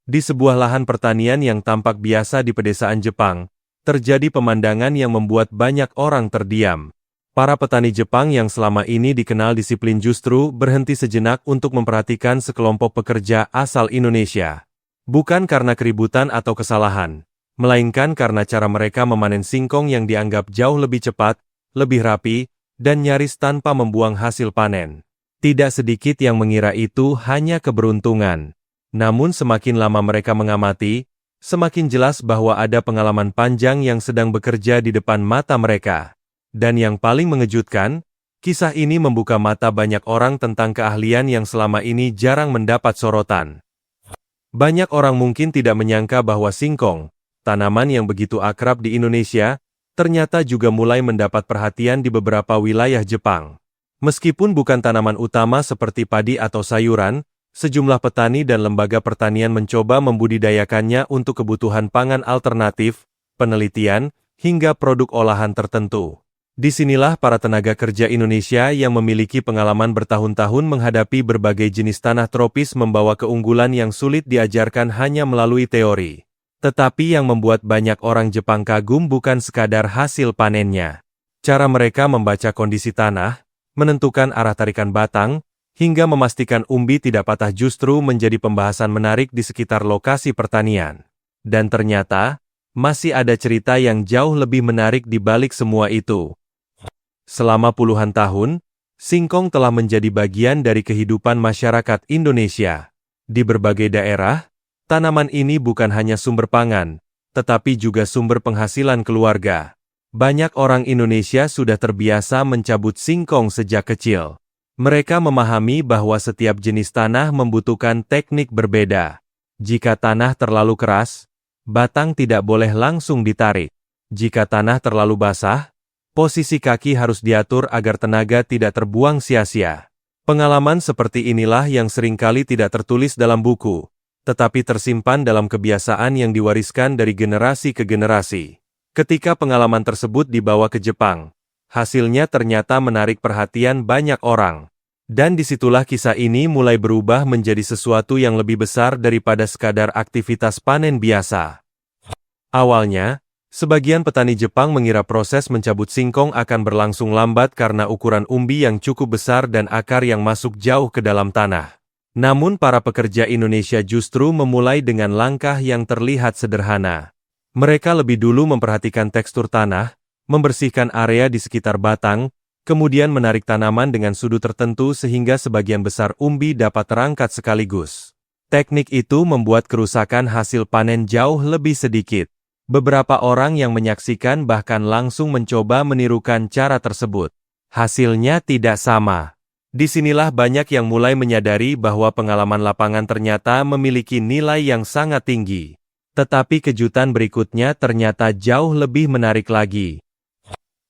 Di sebuah lahan pertanian yang tampak biasa di pedesaan Jepang, terjadi pemandangan yang membuat banyak orang terdiam. Para petani Jepang yang selama ini dikenal disiplin justru berhenti sejenak untuk memperhatikan sekelompok pekerja asal Indonesia. Bukan karena keributan atau kesalahan, melainkan karena cara mereka memanen singkong yang dianggap jauh lebih cepat, lebih rapi, dan nyaris tanpa membuang hasil panen. Tidak sedikit yang mengira itu hanya keberuntungan. Namun semakin lama mereka mengamati, semakin jelas bahwa ada pengalaman panjang yang sedang bekerja di depan mata mereka. Dan yang paling mengejutkan, kisah ini membuka mata banyak orang tentang keahlian yang selama ini jarang mendapat sorotan. Banyak orang mungkin tidak menyangka bahwa singkong, tanaman yang begitu akrab di Indonesia, ternyata juga mulai mendapat perhatian di beberapa wilayah Jepang. Meskipun bukan tanaman utama seperti padi atau sayuran, sejumlah petani dan lembaga pertanian mencoba membudidayakannya untuk kebutuhan pangan alternatif, penelitian, hingga produk olahan tertentu. Disinilah para tenaga kerja Indonesia yang memiliki pengalaman bertahun-tahun menghadapi berbagai jenis tanah tropis membawa keunggulan yang sulit diajarkan hanya melalui teori. Tetapi yang membuat banyak orang Jepang kagum bukan sekadar hasil panennya. Cara mereka membaca kondisi tanah, menentukan arah tarikan batang, hingga memastikan umbi tidak patah justru menjadi pembahasan menarik di sekitar lokasi pertanian. Dan ternyata, masih ada cerita yang jauh lebih menarik di balik semua itu. Selama puluhan tahun, singkong telah menjadi bagian dari kehidupan masyarakat Indonesia. Di berbagai daerah, tanaman ini bukan hanya sumber pangan, tetapi juga sumber penghasilan keluarga. Banyak orang Indonesia sudah terbiasa mencabut singkong sejak kecil. Mereka memahami bahwa setiap jenis tanah membutuhkan teknik berbeda. Jika tanah terlalu keras, batang tidak boleh langsung ditarik. Jika tanah terlalu basah, posisi kaki harus diatur agar tenaga tidak terbuang sia-sia. Pengalaman seperti inilah yang seringkali tidak tertulis dalam buku, tetapi tersimpan dalam kebiasaan yang diwariskan dari generasi ke generasi. Ketika pengalaman tersebut dibawa ke Jepang, hasilnya ternyata menarik perhatian banyak orang. Dan disitulah kisah ini mulai berubah menjadi sesuatu yang lebih besar daripada sekadar aktivitas panen biasa. Awalnya, sebagian petani Jepang mengira proses mencabut singkong akan berlangsung lambat karena ukuran umbi yang cukup besar dan akar yang masuk jauh ke dalam tanah. Namun para pekerja Indonesia justru memulai dengan langkah yang terlihat sederhana. Mereka lebih dulu memperhatikan tekstur tanah, membersihkan area di sekitar batang, kemudian menarik tanaman dengan sudut tertentu sehingga sebagian besar umbi dapat terangkat sekaligus. Teknik itu membuat kerusakan hasil panen jauh lebih sedikit. Beberapa orang yang menyaksikan bahkan langsung mencoba menirukan cara tersebut. Hasilnya tidak sama. Disinilah banyak yang mulai menyadari bahwa pengalaman lapangan ternyata memiliki nilai yang sangat tinggi. Tetapi kejutan berikutnya ternyata jauh lebih menarik lagi.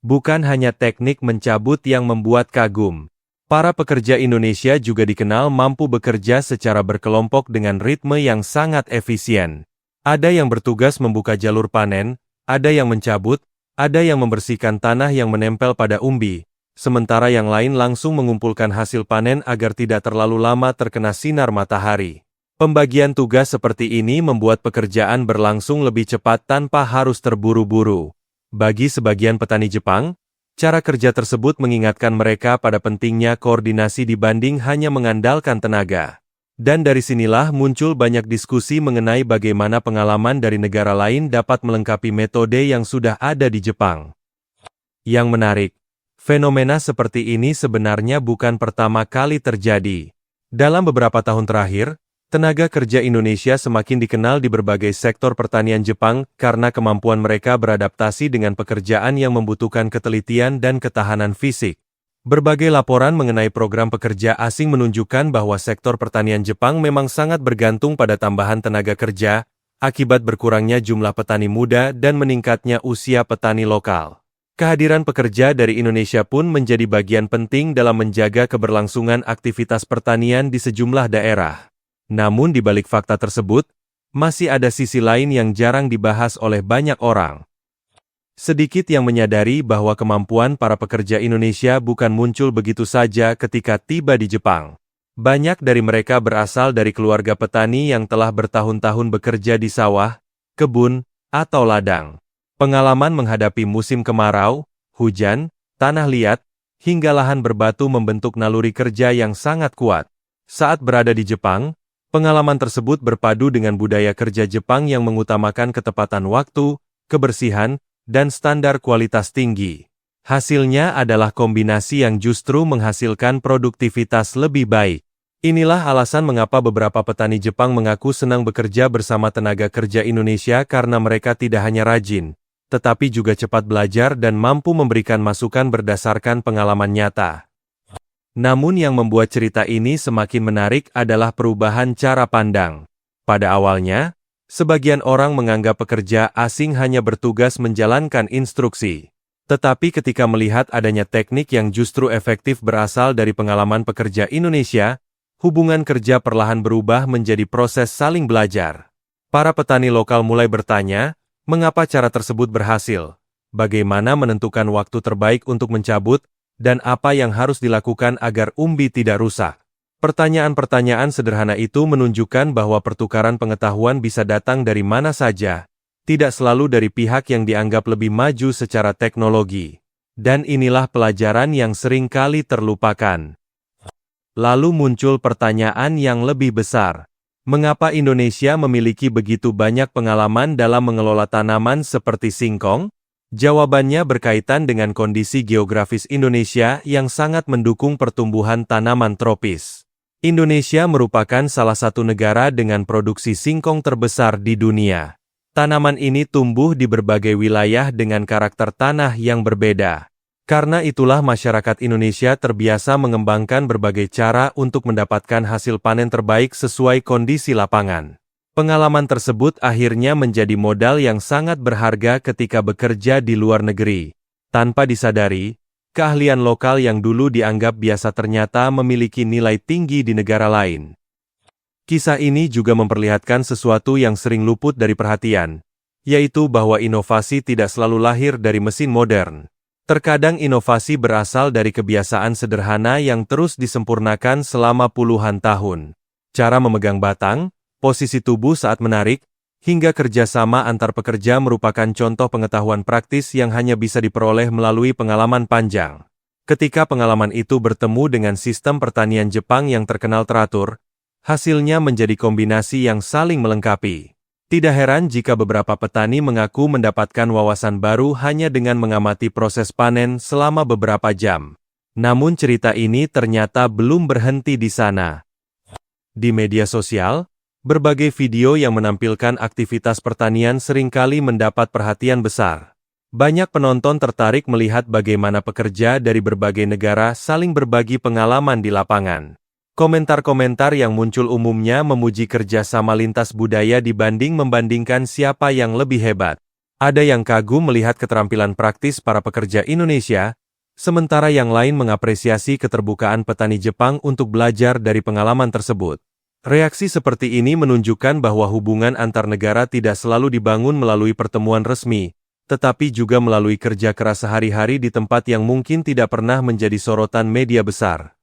Bukan hanya teknik mencabut yang membuat kagum. Para pekerja Indonesia juga dikenal mampu bekerja secara berkelompok dengan ritme yang sangat efisien. Ada yang bertugas membuka jalur panen, ada yang mencabut, ada yang membersihkan tanah yang menempel pada umbi, sementara yang lain langsung mengumpulkan hasil panen agar tidak terlalu lama terkena sinar matahari. Pembagian tugas seperti ini membuat pekerjaan berlangsung lebih cepat tanpa harus terburu-buru. Bagi sebagian petani Jepang, cara kerja tersebut mengingatkan mereka pada pentingnya koordinasi dibanding hanya mengandalkan tenaga. Dan dari sinilah muncul banyak diskusi mengenai bagaimana pengalaman dari negara lain dapat melengkapi metode yang sudah ada di Jepang. Yang menarik, fenomena seperti ini sebenarnya bukan pertama kali terjadi. Dalam beberapa tahun terakhir, tenaga kerja Indonesia semakin dikenal di berbagai sektor pertanian Jepang karena kemampuan mereka beradaptasi dengan pekerjaan yang membutuhkan ketelitian dan ketahanan fisik. Berbagai laporan mengenai program pekerja asing menunjukkan bahwa sektor pertanian Jepang memang sangat bergantung pada tambahan tenaga kerja, akibat berkurangnya jumlah petani muda dan meningkatnya usia petani lokal. Kehadiran pekerja dari Indonesia pun menjadi bagian penting dalam menjaga keberlangsungan aktivitas pertanian di sejumlah daerah. Namun di balik fakta tersebut, masih ada sisi lain yang jarang dibahas oleh banyak orang. Sedikit yang menyadari bahwa kemampuan para pekerja Indonesia bukan muncul begitu saja ketika tiba di Jepang. Banyak dari mereka berasal dari keluarga petani yang telah bertahun-tahun bekerja di sawah, kebun, atau ladang. Pengalaman menghadapi musim kemarau, hujan, tanah liat, hingga lahan berbatu membentuk naluri kerja yang sangat kuat. Saat berada di Jepang, pengalaman tersebut berpadu dengan budaya kerja Jepang yang mengutamakan ketepatan waktu, kebersihan, dan standar kualitas tinggi. Hasilnya adalah kombinasi yang justru menghasilkan produktivitas lebih baik. Inilah alasan mengapa beberapa petani Jepang mengaku senang bekerja bersama tenaga kerja Indonesia karena mereka tidak hanya rajin, tetapi juga cepat belajar dan mampu memberikan masukan berdasarkan pengalaman nyata. Namun yang membuat cerita ini semakin menarik adalah perubahan cara pandang. Pada awalnya, sebagian orang menganggap pekerja asing hanya bertugas menjalankan instruksi. Tetapi ketika melihat adanya teknik yang justru efektif berasal dari pengalaman pekerja Indonesia, hubungan kerja perlahan berubah menjadi proses saling belajar. Para petani lokal mulai bertanya, mengapa cara tersebut berhasil? Bagaimana menentukan waktu terbaik untuk mencabut? Dan apa yang harus dilakukan agar umbi tidak rusak? Pertanyaan-pertanyaan sederhana itu menunjukkan bahwa pertukaran pengetahuan bisa datang dari mana saja, tidak selalu dari pihak yang dianggap lebih maju secara teknologi. Dan inilah pelajaran yang sering kali terlupakan. Lalu muncul pertanyaan yang lebih besar. Mengapa Indonesia memiliki begitu banyak pengalaman dalam mengelola tanaman seperti singkong? Jawabannya berkaitan dengan kondisi geografis Indonesia yang sangat mendukung pertumbuhan tanaman tropis. Indonesia merupakan salah satu negara dengan produksi singkong terbesar di dunia. Tanaman ini tumbuh di berbagai wilayah dengan karakter tanah yang berbeda. Karena itulah masyarakat Indonesia terbiasa mengembangkan berbagai cara untuk mendapatkan hasil panen terbaik sesuai kondisi lapangan. Pengalaman tersebut akhirnya menjadi modal yang sangat berharga ketika bekerja di luar negeri. Tanpa disadari, keahlian lokal yang dulu dianggap biasa ternyata memiliki nilai tinggi di negara lain. Kisah ini juga memperlihatkan sesuatu yang sering luput dari perhatian, yaitu bahwa inovasi tidak selalu lahir dari mesin modern. Terkadang inovasi berasal dari kebiasaan sederhana yang terus disempurnakan selama puluhan tahun. Cara memegang batang, posisi tubuh saat menarik, hingga kerjasama antar pekerja merupakan contoh pengetahuan praktis yang hanya bisa diperoleh melalui pengalaman panjang. Ketika pengalaman itu bertemu dengan sistem pertanian Jepang yang terkenal teratur, hasilnya menjadi kombinasi yang saling melengkapi. Tidak heran jika beberapa petani mengaku mendapatkan wawasan baru hanya dengan mengamati proses panen selama beberapa jam. Namun cerita ini ternyata belum berhenti di sana. Di media sosial, berbagai video yang menampilkan aktivitas pertanian seringkali mendapat perhatian besar. Banyak penonton tertarik melihat bagaimana pekerja dari berbagai negara saling berbagi pengalaman di lapangan. Komentar-komentar yang muncul umumnya memuji kerjasama lintas budaya dibanding membandingkan siapa yang lebih hebat. Ada yang kagum melihat keterampilan praktis para pekerja Indonesia, sementara yang lain mengapresiasi keterbukaan petani Jepang untuk belajar dari pengalaman tersebut. Reaksi seperti ini menunjukkan bahwa hubungan antar negara tidak selalu dibangun melalui pertemuan resmi, tetapi juga melalui kerja keras sehari-hari di tempat yang mungkin tidak pernah menjadi sorotan media besar.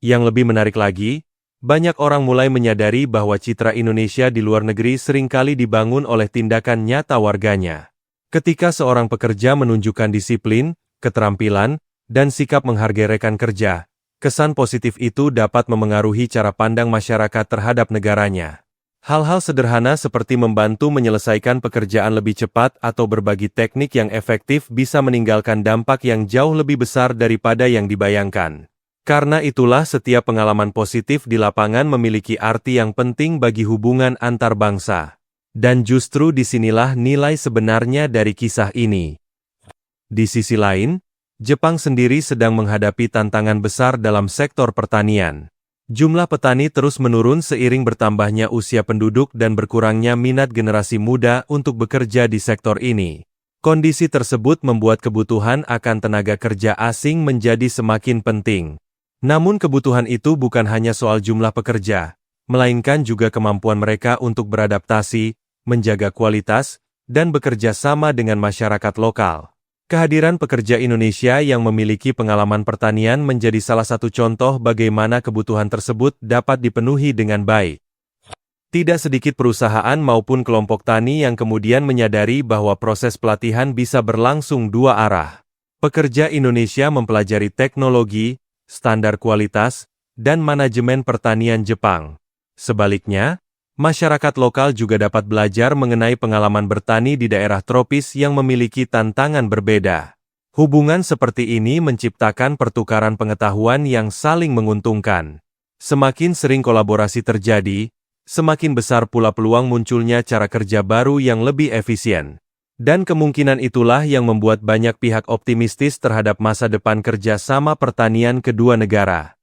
Yang lebih menarik lagi, banyak orang mulai menyadari bahwa citra Indonesia di luar negeri seringkali dibangun oleh tindakan nyata warganya. Ketika seorang pekerja menunjukkan disiplin, keterampilan, dan sikap menghargai rekan kerja, kesan positif itu dapat memengaruhi cara pandang masyarakat terhadap negaranya. Hal-hal sederhana seperti membantu menyelesaikan pekerjaan lebih cepat atau berbagi teknik yang efektif bisa meninggalkan dampak yang jauh lebih besar daripada yang dibayangkan. Karena itulah setiap pengalaman positif di lapangan memiliki arti yang penting bagi hubungan antar bangsa. Dan justru disinilah nilai sebenarnya dari kisah ini. Di sisi lain, Jepang sendiri sedang menghadapi tantangan besar dalam sektor pertanian. Jumlah petani terus menurun seiring bertambahnya usia penduduk dan berkurangnya minat generasi muda untuk bekerja di sektor ini. Kondisi tersebut membuat kebutuhan akan tenaga kerja asing menjadi semakin penting. Namun kebutuhan itu bukan hanya soal jumlah pekerja, melainkan juga kemampuan mereka untuk beradaptasi, menjaga kualitas, dan bekerja sama dengan masyarakat lokal. Kehadiran pekerja Indonesia yang memiliki pengalaman pertanian menjadi salah satu contoh bagaimana kebutuhan tersebut dapat dipenuhi dengan baik. Tidak sedikit perusahaan maupun kelompok tani yang kemudian menyadari bahwa proses pelatihan bisa berlangsung dua arah. Pekerja Indonesia mempelajari teknologi, standar kualitas, dan manajemen pertanian Jepang. Sebaliknya, masyarakat lokal juga dapat belajar mengenai pengalaman bertani di daerah tropis yang memiliki tantangan berbeda. Hubungan seperti ini menciptakan pertukaran pengetahuan yang saling menguntungkan. Semakin sering kolaborasi terjadi, semakin besar pula peluang munculnya cara kerja baru yang lebih efisien. Dan kemungkinan itulah yang membuat banyak pihak optimistis terhadap masa depan kerjasama pertanian kedua negara.